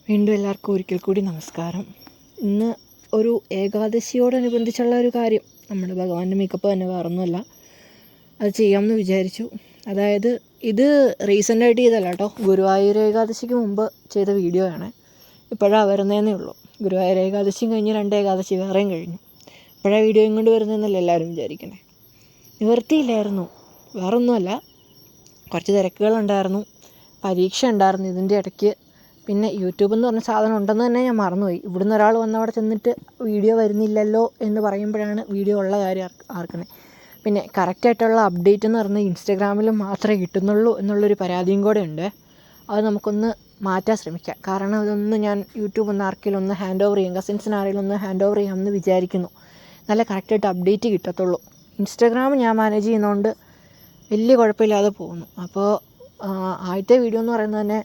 വീണ്ടും എല്ലാവർക്കും ഒരിക്കൽ കൂടി നമസ്കാരം. ഇന്ന് ഒരു ഏകാദശിയോടനുബന്ധിച്ചുള്ള ഒരു കാര്യം, നമ്മുടെ ഭഗവാന്റെ മേക്കപ്പ് തന്നെ വേറൊന്നുമല്ല, അത് ചെയ്യാമെന്ന് വിചാരിച്ചു. അതായത് ഇത് റീസെൻ്റായിട്ട് ചെയ്തല്ല കേട്ടോ, ഗുരുവായൂർ ഏകാദശിക്ക് മുമ്പ് ചെയ്ത വീഡിയോ ആണ്. ഇപ്പോഴാണ് വരുന്നതെന്നേ ഉള്ളൂ. ഗുരുവായൂർ ഏകാദശിയും കഴിഞ്ഞ് 2 ഏകാദശി വേറെയും കഴിഞ്ഞു. ഇപ്പോഴാണ് വീഡിയോയും കൊണ്ട് വരുന്നതെന്നല്ല എല്ലാവരും വിചാരിക്കണേ. നിവർത്തിയില്ലായിരുന്നു, വേറൊന്നുമല്ല, കുറച്ച് തിരക്കുകളുണ്ടായിരുന്നു, പരീക്ഷ ഉണ്ടായിരുന്നു ഇതിൻ്റെ ഇടയ്ക്ക്. പിന്നെ യൂട്യൂബ് എന്ന് പറഞ്ഞ സാധനം ഉണ്ടെന്ന് തന്നെ ഞാൻ മറന്നുപോയി. ഇവിടുന്ന് ഒരാൾ വന്ന് അവിടെ ചെന്നിട്ട് വീഡിയോ വരുന്നില്ലല്ലോ എന്ന് പറയുമ്പോഴാണ് വീഡിയോ ഉള്ള കാര്യം ആർക്കുന്നത്. പിന്നെ കറക്റ്റായിട്ടുള്ള അപ്ഡേറ്റ് എന്ന് പറഞ്ഞാൽ ഇൻസ്റ്റാഗ്രാമിൽ മാത്രമേ കിട്ടുന്നുള്ളൂ എന്നുള്ളൊരു പരാതിയും കൂടെ ഉണ്ട്. അത് നമുക്കൊന്ന് മാറ്റാൻ ശ്രമിക്കാം. കാരണം ഇതൊന്ന് ഞാൻ യൂട്യൂബ് ഒന്ന് ആർക്കെങ്കിലും ഒന്ന് ഹാൻഡ് ഓവർ ചെയ്യാം, കസിൻസിന് ആരെങ്കിലും ഒന്ന് ഹാൻഡ് ഓവർ ചെയ്യാമെന്ന് വിചാരിക്കുന്നു. നല്ല കറക്റ്റായിട്ട് അപ്ഡേറ്റ് കിട്ടത്തുള്ളൂ. ഇൻസ്റ്റാഗ്രാം ഞാൻ മാനേജ് ചെയ്യുന്നതുകൊണ്ട് വലിയ കുഴപ്പമില്ലാതെ പോകുന്നു. അപ്പോൾ ആദ്യത്തെ വീഡിയോ എന്ന് പറയുന്നത് തന്നെ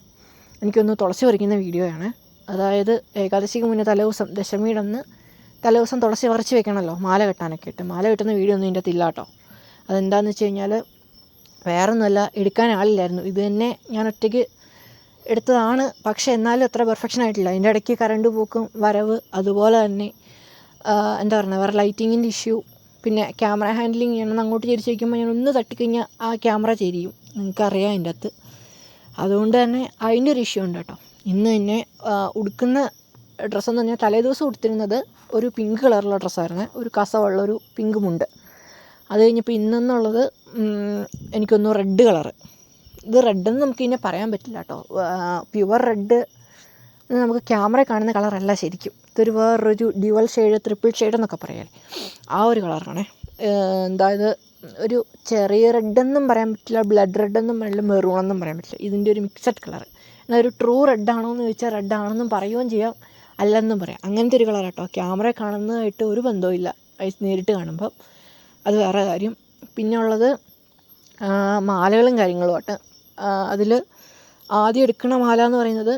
എനിക്കൊന്ന് തുളസി പറിക്കുന്ന വീഡിയോ ആണ്. അതായത് ഏകാദശിക്ക് മുന്നേ തലേദിവസം, ദശമിയുടെ അന്ന് തലേദിവസം തുളസി പറിച്ച് വെക്കണമല്ലോ, മാല കെട്ടാനൊക്കെ ഇട്ട്. മാല കെട്ടുന്ന വീഡിയോ ഒന്നും ഇതിൻ്റെ അകത്ത് ഇല്ല കേട്ടോ. അതെന്താണെന്ന് വെച്ച് കഴിഞ്ഞാൽ വേറൊന്നുമല്ല, എടുക്കാൻ ആളില്ലായിരുന്നു. ഇത് തന്നെ ഞാൻ ഒറ്റയ്ക്ക് എടുത്തതാണ്. പക്ഷേ എന്നാലും അത്ര പെർഫെക്ഷൻ ആയിട്ടില്ല. അതിൻ്റെ ഇടയ്ക്ക് കറണ്ട് പോക്കും വരവ്, അതുപോലെ തന്നെ എന്താ പറയുക, വേറെ ലൈറ്റിങ്ങിൻ്റെ ഇഷ്യൂ, പിന്നെ ക്യാമറ ഹാൻഡ്ലിങ് ഞാനൊന്ന് അങ്ങോട്ട് തിരിച്ച് വയ്ക്കുമ്പോൾ ഞാൻ ഒന്ന് തട്ടിക്കഴിഞ്ഞാൽ ആ ക്യാമറ ചെരിയും, നിങ്ങൾക്കറിയാം അതിൻ്റെ അകത്ത്. അതുകൊണ്ട് തന്നെ അതിൻ്റെ ഒരു ഇഷ്യൂ ഉണ്ട് കേട്ടോ. ഇന്ന് തന്നെ ഉടുക്കുന്ന ഡ്രസ്സെന്ന് പറഞ്ഞാൽ തലേദിവസം ഉടുത്തിരുന്നത് ഒരു പിങ്ക് കളറുള്ള ഡ്രസ്സായിരുന്നു, ഒരു കസവുള്ളൊരു പിങ്ക് മുണ്ട്. അത് കഴിഞ്ഞപ്പോൾ ഇന്നെന്നുള്ളത് എനിക്കൊന്ന് റെഡ് കളറ്. ഇത് റെഡെന്ന് നമുക്ക് ഇതിനെ പറയാൻ പറ്റില്ല കേട്ടോ. പ്യുവർ റെഡ് നമുക്ക് ക്യാമറ കാണുന്ന കളറല്ല ശരിക്കും. ഇതൊരു വേറൊരു ഡ്യുവൽ ഷെയ്ഡ്, ട്രിപ്പിൾ ഷെയ്ഡ് എന്നൊക്കെ പറയാല്ലേ, ആ ഒരു കളറാണേ. അതായത് ഒരു ചെറിയ റെഡെന്നും പറയാൻ പറ്റില്ല, ബ്ലഡ് റെഡെന്നും പറയില്ല, മെറൂണെന്നും പറയാൻ പറ്റില്ല. ഇതിൻ്റെ ഒരു മിക്സഡ് കളർ. എന്നാൽ ഒരു ട്രൂ റെഡാണോ എന്ന് ചോദിച്ചാൽ റെഡാണെന്നും പറയുകയും ചെയ്യാം, അല്ലെന്നും പറയാം. അങ്ങനത്തെ ഒരു കളർ കേട്ടോ. ക്യാമറ കാണുന്നതായിട്ട് ഒരു ബന്ധവും ഇല്ല നേരിട്ട് കാണുമ്പം. അത് വേറെ കാര്യം. പിന്നെ ഉള്ളത് മാലകളും കാര്യങ്ങളുമായിട്ട്. അതിൽ ആദ്യം എടുക്കുന്ന മാല എന്ന് പറയുന്നത്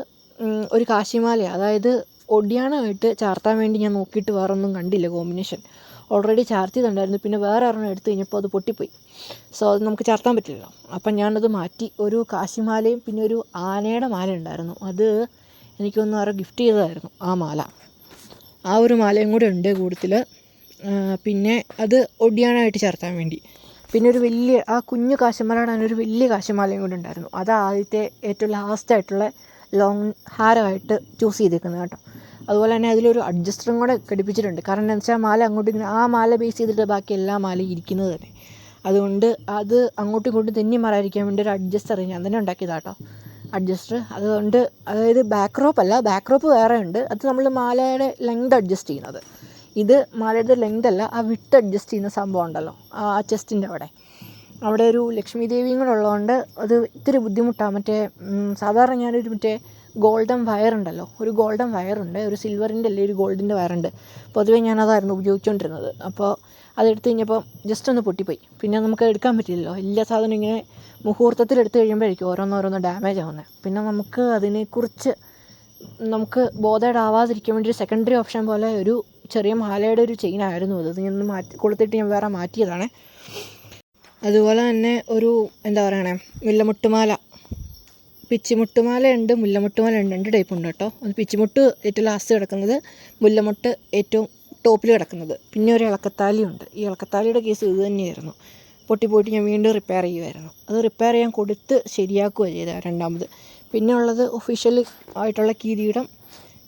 ഒരു കാശിമാലയാണ്. അതായത് ഒടിയാണമായിട്ട് ചാർത്താൻ വേണ്ടി ഞാൻ നോക്കിയിട്ട് വേറൊന്നും കണ്ടില്ല കോമ്പിനേഷൻ. ഓൾറെഡി ചാർത്തിയതുണ്ടായിരുന്നു, പിന്നെ വേറെ ഒരെണ്ണം എടുത്ത് കഴിഞ്ഞപ്പോൾ അത് പൊട്ടിപ്പോയി. സോ അത് നമുക്ക് ചാർത്താൻ പറ്റില്ലല്ലോ. അപ്പം ഞാനത് മാറ്റി. ഒരു കാശിമാലയും പിന്നെ ഒരു ആനയുടെ മാല ഉണ്ടായിരുന്നു, അത് എനിക്കൊന്ന് ആരോ ഗിഫ്റ്റ് ചെയ്തതായിരുന്നു ആ മാല. ആ ഒരു മാലയും കൂടെ ഉണ്ട് കൂടുതൽ. പിന്നെ അത് ഒടിയാനായിട്ട് ചാർത്താൻ വേണ്ടി. പിന്നെ ഒരു വലിയ ആ കുഞ്ഞു കാശിമാലയുടെ തന്നെ ഒരു വലിയ കാശിമാലയും കൂടെ ഉണ്ടായിരുന്നു. അത് ആദ്യത്തെ ഏറ്റവും ലാസ്റ്റായിട്ടുള്ള ലോങ് ഹാരമായിട്ട് ചൂസ് ചെയ്തേക്കുന്നത് കേട്ടോ. അതുപോലെ തന്നെ അതിലൊരു അഡ്ജസ്റ്ററും കൂടെ ഘടിപ്പിച്ചിട്ടുണ്ട്. കാരണം എന്താണെന്ന് വെച്ചാൽ മാല അങ്ങോട്ടും ഇങ്ങനെ ആ മാല ബേസ് ചെയ്തിട്ട് ബാക്കി എല്ലാ മാലയും ഇരിക്കുന്നത് തന്നെ. അതുകൊണ്ട് അത് അങ്ങോട്ടും ഇങ്ങോട്ടും തെന്നി മാറാതിരിക്കാൻ വേണ്ടി ഒരു അഡ്ജസ്റ്റർ ഞാൻ തന്നെ ഉണ്ടാക്കിയതാണ് കേട്ടോ, അഡ്ജസ്റ്റർ. അതുകൊണ്ട് അതായത് ബാക്ക് റോപ്പ് അല്ല, ബാക്ക് റോപ്പ് വേറെ ഉണ്ട്. അത് നമ്മൾ മാലയുടെ ലെങ്ത് അഡ്ജസ്റ്റ് ചെയ്യുന്നത്. ഇത് മാലയുടെ ലെങ്ത് അല്ല, ആ വിട്ട് അഡ്ജസ്റ്റ് ചെയ്യുന്ന സംഭവം ഉണ്ടല്ലോ, ആ ചെസ്റ്റിൻ്റെ അവിടെ ഒരു ലക്ഷ്മി ദേവിയും കൂടെ ഉള്ളതുകൊണ്ട് അത് ഇത്തിരി ബുദ്ധിമുട്ടാണ്. മറ്റേ സാധാരണ ഞാനൊരു മറ്റേ ഗോൾഡൻ വയറുണ്ടല്ലോ, ഒരു ഗോൾഡൻ വയറുണ്ട്, ഒരു സിൽവറിൻ്റെ അല്ലേ ഒരു ഗോൾഡിൻ്റെ വയറുണ്ട്. പൊതുവേ ഞാനതായിരുന്നു ഉപയോഗിച്ചുകൊണ്ടിരുന്നത്. അപ്പോൾ അതെടുത്ത് കഴിഞ്ഞപ്പോൾ ജസ്റ്റ് ഒന്ന് പൊട്ടിപ്പോയി. പിന്നെ നമുക്ക് എടുക്കാൻ പറ്റില്ലല്ലോ, എല്ലാ സാധനം ഇങ്ങനെ മുഹൂർത്തത്തിൽ എടുത്ത് കഴിയുമ്പോഴേക്കും ഓരോന്നോരോന്ന് ഡാമേജ് ആവുന്നത്. പിന്നെ നമുക്ക് അതിനെക്കുറിച്ച് നമുക്ക് ബോധേഡാവാതിരിക്കാൻ വേണ്ടി ഒരു സെക്കൻഡറി ഓപ്ഷൻ പോലെ ഒരു ചെറിയ മാലയുടെ ഒരു ചെയിനായിരുന്നു അത്. ഞാൻ കൊടുത്തിട്ട് ഞാൻ വേറെ മാറ്റിയതാണ്. അതുപോലെ തന്നെ ഒരു എന്താ പറയണേ, മുല്ലമുട്ടുമാല, പിച്ചിമുട്ടുമാലയുണ്ട്, മുല്ലമുട്ടുമാലയുണ്ട്, 2 ടൈപ്പ് ഉണ്ട് കേട്ടോ. അത് പിച്ചിമുട്ട് ഏറ്റവും ലാസ്റ്റ് കിടക്കുന്നത്, മുല്ലമുട്ട് ഏറ്റവും ടോപ്പിൽ കിടക്കുന്നത്. പിന്നെ ഒരു ഇളക്കത്താലിയുണ്ട്. ഈ ഇളക്കത്താലിയുടെ കേസ് ഇത് തന്നെയായിരുന്നു, പൊട്ടിപ്പോയിട്ട് ഞാൻ വീണ്ടും റിപ്പയർ ചെയ്യുമായിരുന്നു. അത് റിപ്പയർ ചെയ്യാൻ കൊടുത്ത് ശരിയാക്കുകയാണ് ചെയ്തത് രണ്ടാമത്. പിന്നെ ഉള്ളത് ഒഫീഷ്യൽ ആയിട്ടുള്ള കിരീടം,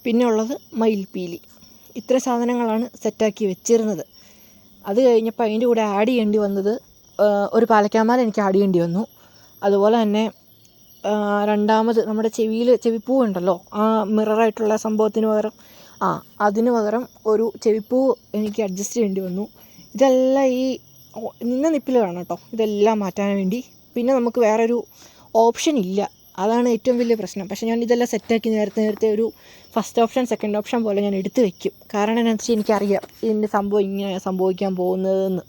പിന്നെ ഉള്ളത് മയിൽപ്പീലി. ഇത്ര സാധനങ്ങളാണ് സെറ്റാക്കി വെച്ചിരുന്നത്. അത് കഴിഞ്ഞപ്പോൾ അതിൻ്റെ കൂടെ ആഡ് ചെയ്യേണ്ടി വന്നത് ഒരു പാലക്കാമാല എനിക്ക് ആഡ് ചെയ്യേണ്ടി വന്നു. അതുപോലെ തന്നെ രണ്ടാമത് നമ്മുടെ ചെവിപ്പൂ ഉണ്ടല്ലോ, ആ മിററായിട്ടുള്ള സംഭവത്തിന് പകരം അതിന് പകരം ഒരു ചെവിപ്പൂ എനിക്ക് അഡ്ജസ്റ്റ് ചെയ്യേണ്ടി വന്നു. ഇതെല്ലാം ഈ നിന്ന നിപ്പിൽ വേണം കേട്ടോ ഇതെല്ലാം മാറ്റാൻ വേണ്ടി. പിന്നെ നമുക്ക് വേറൊരു ഓപ്ഷൻ ഇല്ല, അതാണ് ഏറ്റവും വലിയ പ്രശ്നം. പക്ഷേ ഞാൻ ഇതെല്ലാം സെറ്റാക്കി നേരത്തെ ഒരു ഫസ്റ്റ് ഓപ്ഷൻ സെക്കൻഡ് ഓപ്ഷൻ പോലെ ഞാൻ എടുത്ത് വയ്ക്കും. കാരണം എന്താണെന്ന് വെച്ചാൽ എനിക്കറിയാം ഇതിൻ്റെ സംഭവം ഇങ്ങനെ സംഭവിക്കാൻ പോകുന്നതെന്ന്.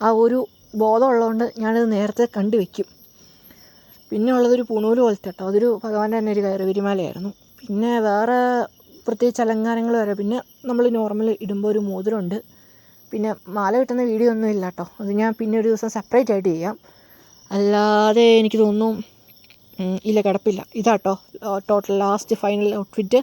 ആ ഒരു ബോധം ഉള്ളതുകൊണ്ട് ഞാനത് നേരത്തെ കണ്ടു വയ്ക്കും. പിന്നെ ഉള്ളതൊരു പൂണൂല് പോലത്തെ കേട്ടോ, അതൊരു ഭഗവാന്റെ തന്നെ ഒരു കയറുവിരിമാലയായിരുന്നു. പിന്നെ വേറെ പ്രത്യേകിച്ച് അലങ്കാരങ്ങൾ വരെ, പിന്നെ നമ്മൾ നോർമൽ ഇടുമ്പോൾ ഒരു മോതിരമുണ്ട്. പിന്നെ മാല കിട്ടുന്ന വീഡിയോ ഒന്നും ഇല്ല കേട്ടോ, അത് ഞാൻ പിന്നെ ഒരു ദിവസം സെപ്പറേറ്റ് ആയിട്ട് ചെയ്യാം. അല്ലാതെ എനിക്ക് തോന്നുന്നു ഇല്ല കിടപ്പില്ല. ഇതാട്ടോ ടോട്ടൽ ലാസ്റ്റ് ഫൈനൽ ഔട്ട്ഫിറ്റ്.